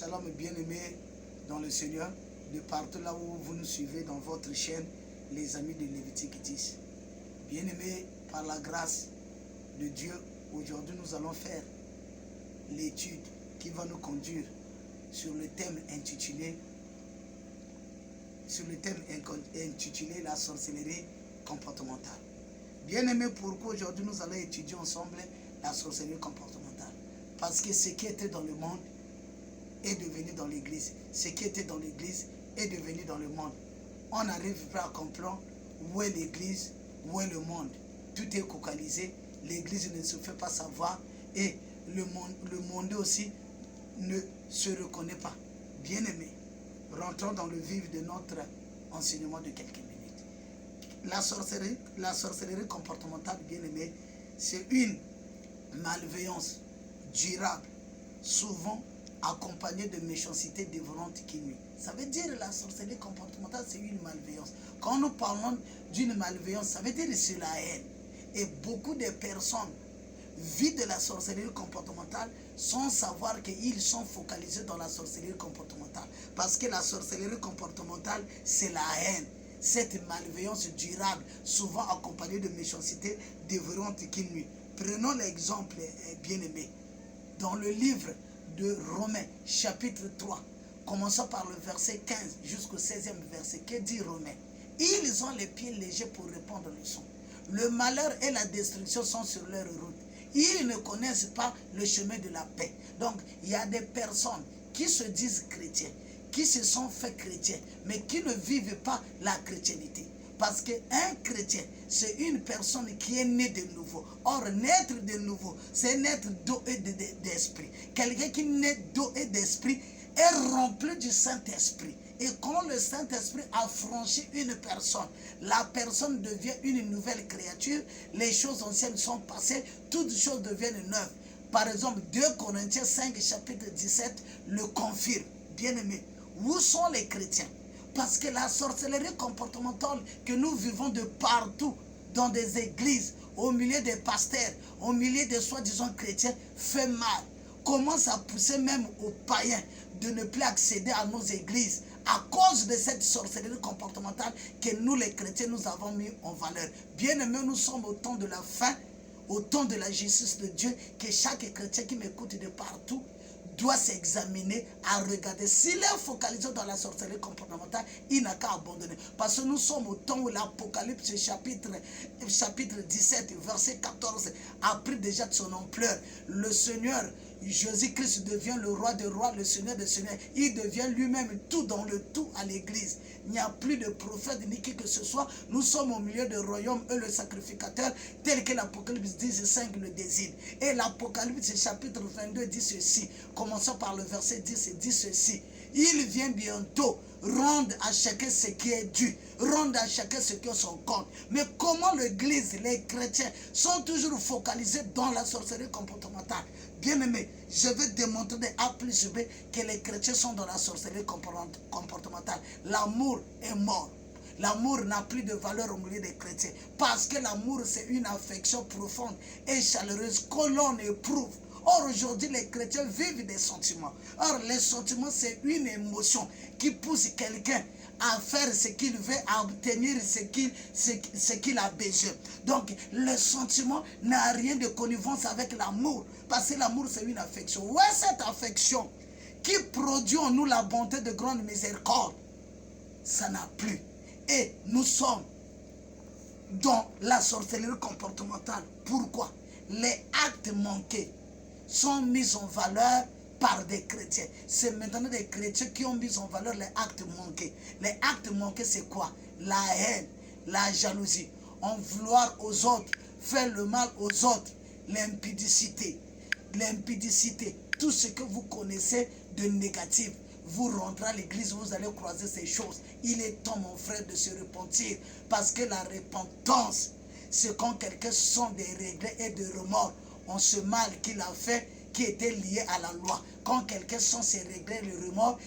Shalom bien-aimés dans le Seigneur, de partout là où vous nous suivez dans votre chaîne, les amis de Lévitique 10. Bien-aimés, par la grâce de Dieu, aujourd'hui nous allons faire l'étude qui va nous conduire sur le thème intitulé la sorcellerie comportementale. Bien-aimés, pourquoi aujourd'hui nous allons étudier ensemble la sorcellerie comportementale? Parce que ce qui était dans le monde est devenu dans l'église. Ce qui était dans l'église est devenu dans le monde. On n'arrive pas à comprendre où est l'église, où est le monde. Tout est focalisé. L'église ne se fait pas savoir et le monde aussi ne se reconnaît pas. Bien-aimés, rentrons dans le vif de notre enseignement de quelques minutes. La sorcellerie comportementale, bien-aimés, c'est une malveillance durable, souvent accompagnée de méchanceté dévorante qui nuit. Ça veut dire la sorcellerie comportementale, c'est une malveillance. Quand nous parlons d'une malveillance, ça veut dire c'est la haine. Et beaucoup de personnes vivent de la sorcellerie comportementale sans savoir qu'ils sont focalisés dans la sorcellerie comportementale. Parce que la sorcellerie comportementale, c'est la haine. Cette malveillance durable, souvent accompagnée de méchanceté dévorante qui nuit. Prenons l'exemple, bien-aimé. Dans le livre de Romains, chapitre 3, commençant par le verset 15 jusqu'au 16e verset, que dit Romains? Ils ont les pieds légers pour répandre le son. Le malheur et la destruction sont sur leur route. Ils ne connaissent pas le chemin de la paix. Donc, il y a des personnes qui se disent chrétiens, qui se sont fait chrétiens, mais qui ne vivent pas la chrétienté. Parce qu'un chrétien, c'est une personne qui est née de nouveau. Or, naître de nouveau, c'est naître d'eau et d'esprit. Quelqu'un qui naît d'eau et d'esprit est rempli du Saint-Esprit. Et quand le Saint-Esprit a franchi une personne, la personne devient une nouvelle créature. Les choses anciennes sont passées, toutes choses deviennent neuves. Par exemple, 2 Corinthiens 5, chapitre 17, le confirme. Bien-aimés, où sont les chrétiens? Parce que la sorcellerie comportementale que nous vivons de partout, dans des églises, au milieu des pasteurs, au milieu des soi-disant chrétiens, fait mal. Commence à pousser même aux païens de ne plus accéder à nos églises à cause de cette sorcellerie comportementale que nous les chrétiens nous avons mis en valeur. Bien aimés, nous sommes au temps de la fin, au temps de la justice de Dieu, que chaque chrétien qui m'écoute de partout doit s'examiner, à regarder. S'il est focalisé dans la sorcellerie comportementale, il n'a qu'à abandonner. Parce que nous sommes au temps où l'Apocalypse chapitre 17, verset 14, a pris déjà de son ampleur. Le Seigneur, Jésus-Christ devient le roi des rois, le Seigneur des seigneurs. Il devient lui-même tout dans le tout à l'église. Il n'y a plus de prophète ni qui que ce soit. Nous sommes au milieu du royaume et le sacrificateur, tel que l'Apocalypse 10:5 le désigne. Et l'Apocalypse chapitre 22 dit ceci, commençant par le verset 10, et dit ceci. Il vient bientôt rendre à chacun ce qui est dû, rendre à chacun ce qui est son compte. Mais comment l'église, les chrétiens sont toujours focalisés dans la sorcellerie comportementale? Bien aimé, je vais démontrer de A plus B que les chrétiens sont dans la sorcellerie comportementale. L'amour est mort. L'amour n'a plus de valeur au milieu des chrétiens. Parce que l'amour, c'est une affection profonde et chaleureuse que l'on éprouve. Or, aujourd'hui, les chrétiens vivent des sentiments. Or, les sentiments, c'est une émotion qui pousse quelqu'un à faire ce qu'il veut, à obtenir ce qu'il a besoin. Donc, le sentiment n'a rien de connivence avec l'amour. Parce que l'amour, c'est une affection. Où est cette affection qui produit en nous la bonté de grande miséricorde? Ça n'a plus. Et nous sommes dans la sorcellerie comportementale. Pourquoi? Les actes manqués sont mis en valeur par des chrétiens. C'est maintenant des chrétiens qui ont mis en valeur les actes manqués. Les actes manqués, c'est quoi? La haine, la jalousie, en vouloir aux autres, faire le mal aux autres, l'impudicité, tout ce que vous connaissez de négatif. Vous rentrez à l'église, vous allez croiser ces choses. Il est temps, mon frère, de se repentir. Parce que la repentance, c'est quand quelqu'un sent des regrets et des remords en ce mal qu'il a fait, qui était lié à la loi. Quand quelqu'un sent ses regrets et le remords,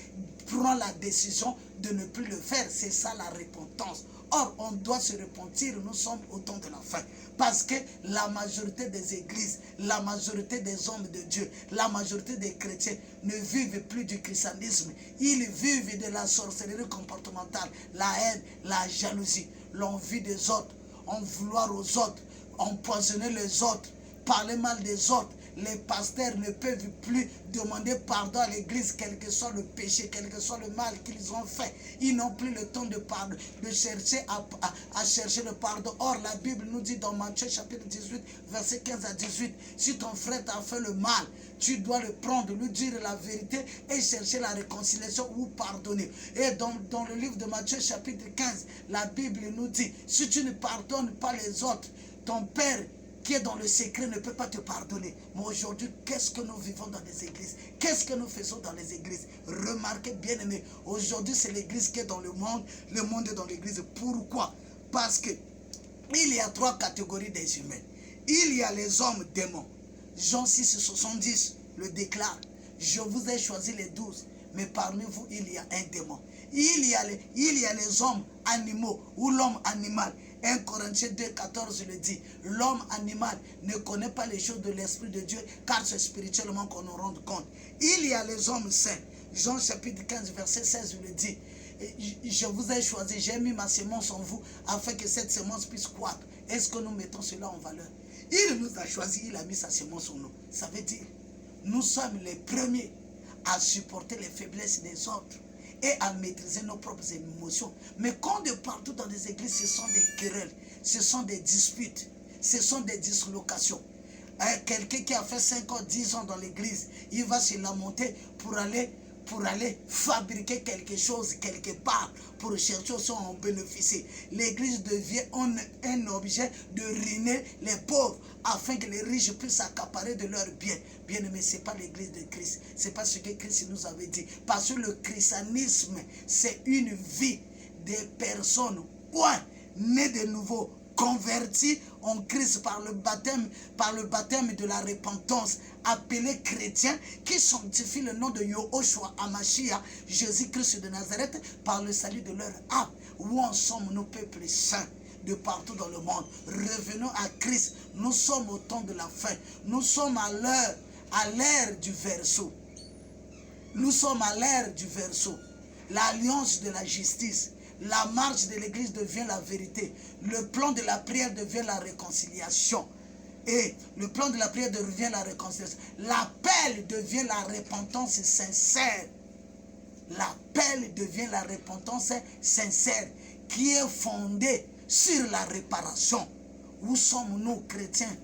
prend la décision de ne plus le faire. C'est ça la repentance. Or, on doit se repentir, nous sommes au temps de la fin. Parce que la majorité des églises, la majorité des hommes de Dieu, la majorité des chrétiens ne vivent plus du christianisme. Ils vivent de la sorcellerie comportementale, la haine, la jalousie, l'envie des autres, en vouloir aux autres, empoisonner les autres, parler mal des autres. Les pasteurs ne peuvent plus demander pardon à l'église, quel que soit le péché, quel que soit le mal qu'ils ont fait. Ils n'ont plus le temps de pardon, de chercher à chercher le pardon. Or, la Bible nous dit dans Matthieu chapitre 18, verset 15 à 18, si ton frère t'a fait le mal, tu dois le prendre, lui dire la vérité et chercher la réconciliation ou pardonner. Et dans le livre de Matthieu chapitre 15, la Bible nous dit, si tu ne pardonnes pas les autres, ton Père qui est dans le secret ne peut pas te pardonner. Mais aujourd'hui, qu'est-ce que nous vivons dans les églises? Qu'est-ce que nous faisons dans les églises? Remarquez bien aimé, aujourd'hui c'est l'église qui est dans le monde est dans l'église. Pourquoi? Parce que il y a 3 catégories des humains. Il y a les hommes démons. Jean 6, 70 le déclare. Je vous ai choisi les 12, mais parmi vous il y a un démon. Il y a les hommes animaux ou l'homme animal. 1 Corinthiens 2, 14 le dit. L'homme animal ne connaît pas les choses de l'Esprit de Dieu, car c'est spirituellement qu'on en rend compte. Il y a les hommes saints. Jean chapitre 15, verset 16 le dit. Je vous ai choisi, j'ai mis ma sémence en vous, afin que cette sémence puisse croître. Est-ce que nous mettons cela en valeur? Il nous a choisi, il a mis sa sémence en nous. Ça veut dire, nous sommes les premiers à supporter les faiblesses des autres et à maîtriser nos propres émotions. Mais quand de partout dans les églises, ce sont des querelles, ce sont des disputes, ce sont des dislocations. Quelqu'un qui a fait 5 ans, 10 ans dans l'église, il va se lamenter pour aller fabriquer quelque chose quelque part, pour chercher aussi à en bénéficier. L'église devient un objet de ruiner les pauvres, afin que les riches puissent s'accaparer de leurs biens. Bien aimé, ce n'est pas l'église de Christ. Ce n'est pas ce que Christ nous avait dit. Parce que le christianisme, c'est une vie des personnes, nées de nouveau, convertis en Christ par le baptême de la repentance, appelés chrétiens, qui sanctifient le nom de Yahushua Hamashiach, Jésus-Christ de Nazareth, par le salut de leur âme. Où en sommes nos peuples saints de partout dans le monde? Revenons à Christ. Nous sommes au temps de la fin. Nous sommes à l'ère du verseau. Nous sommes à l'ère du verseau. L'alliance de la justice. La marche de l'église devient la vérité. Le plan de la prière devient la réconciliation. Et le plan de la prière devient la réconciliation. L'appel devient la repentance sincère. L'appel devient la repentance sincère qui est fondée sur la réparation. Où sommes-nous, chrétiens,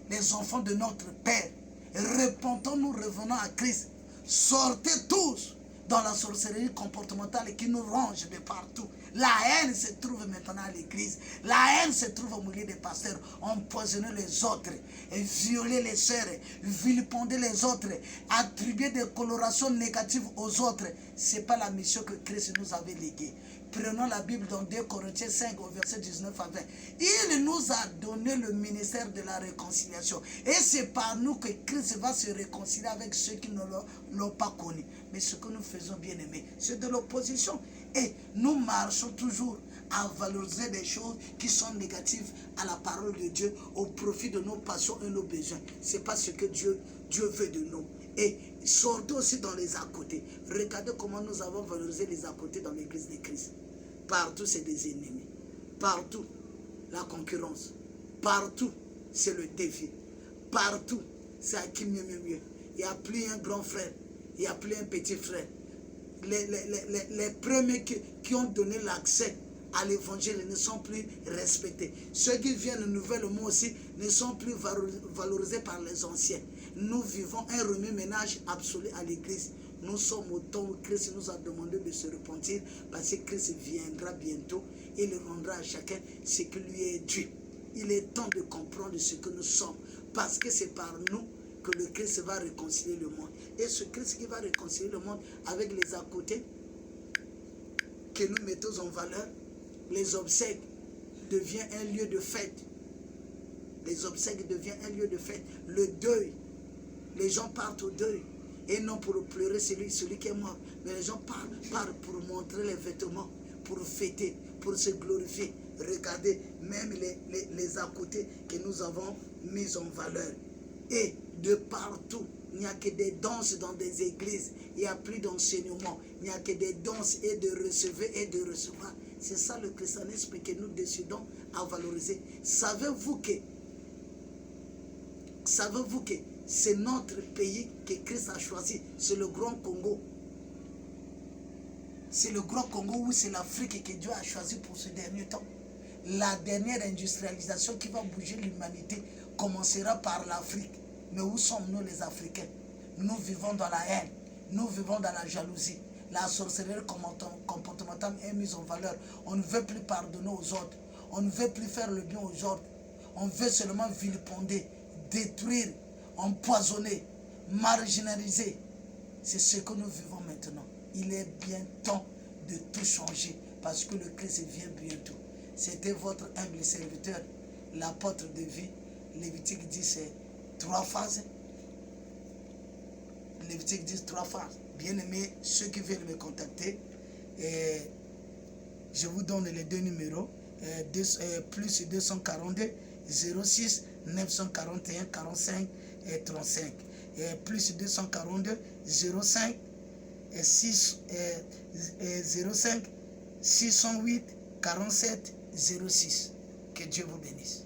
les enfants de notre Père? Repentons-nous, revenons à Christ. Sortez tous dans la sorcellerie comportementale qui nous ronge de partout. La haine se trouve maintenant à l'église. La haine se trouve au milieu des pasteurs. Empoisonner les autres, violer les sœurs, vilipender les autres, attribuer des colorations négatives aux autres. Ce n'est pas la mission que Christ nous avait léguée. Prenons la Bible dans 2 Corinthiens 5 au verset 19 à 20. Il nous a donné le ministère de la réconciliation. Et c'est par nous que Christ va se réconcilier avec ceux qui ne l'ont pas connu. Mais ce que nous faisons, bien aimés, c'est de l'opposition. Et nous marchons toujours à valoriser des choses qui sont négatives à la parole de Dieu au profit de nos passions et nos besoins. Ce n'est pas ce que Dieu veut de nous. Et surtout aussi dans les à-côtés. Regardez comment nous avons valorisé les à-côtés dans l'église de Christ. Partout, c'est des ennemis. Partout, la concurrence. Partout, c'est le défi. Partout, c'est à qui mieux. Il n'y a plus un grand frère. Il n'y a plus un petit frère. Les premiers qui ont donné l'accès à l'évangile ne sont plus respectés. Ceux qui viennent nouvellement aussi ne sont plus valorisés par les anciens. Nous vivons un remue-ménage absolu à l'église. Nous sommes au temps où Christ nous a demandé de se repentir, parce que Christ viendra bientôt et il rendra à chacun ce qui lui est dû. Il est temps de comprendre ce que nous sommes, parce que c'est par nous que le Christ va réconcilier le monde. Et ce Christ qui va réconcilier le monde avec les à-côtés que nous mettons en valeur, les obsèques deviennent un lieu de fête. Les obsèques deviennent un lieu de fête. Le deuil, les gens partent au deuil. Et non pour pleurer celui qui est mort. Mais les gens partent pour montrer les vêtements, pour fêter, pour se glorifier. Regardez, même les à côté que nous avons mis en valeur. Et de partout, il n'y a que des danses dans des églises. Il n'y a plus d'enseignement. Il n'y a que des danses et de recevoir et de recevoir. C'est ça le christianisme que nous décidons à valoriser. Savez-vous que c'est notre pays que Christ a choisi? C'est le Grand Congo. C'est le Grand Congo ou c'est l'Afrique que Dieu a choisi pour ce dernier temps. La dernière industrialisation qui va bouger l'humanité commencera par l'Afrique. Mais où sommes-nous les Africains? Nous vivons dans la haine, nous vivons dans la jalousie. La sorcellerie comportementale est mise en valeur. On ne veut plus pardonner aux autres. On ne veut plus faire le bien aux autres. On veut seulement vilipender, détruire, empoisonner, marginaliser. C'est ce que nous vivons maintenant. Il est bien temps de tout changer parce que le Christ vient bientôt. C'était votre humble serviteur, l'apôtre de vie. Lévitique dit c'est 3 phases. Lévitique dit 3 phases. Bien aimés, ceux qui veulent me contacter, je vous donne les 2 numéros. Plus 242 06 941 45 35. Plus 242 05 608 47 06. Que Dieu vous bénisse.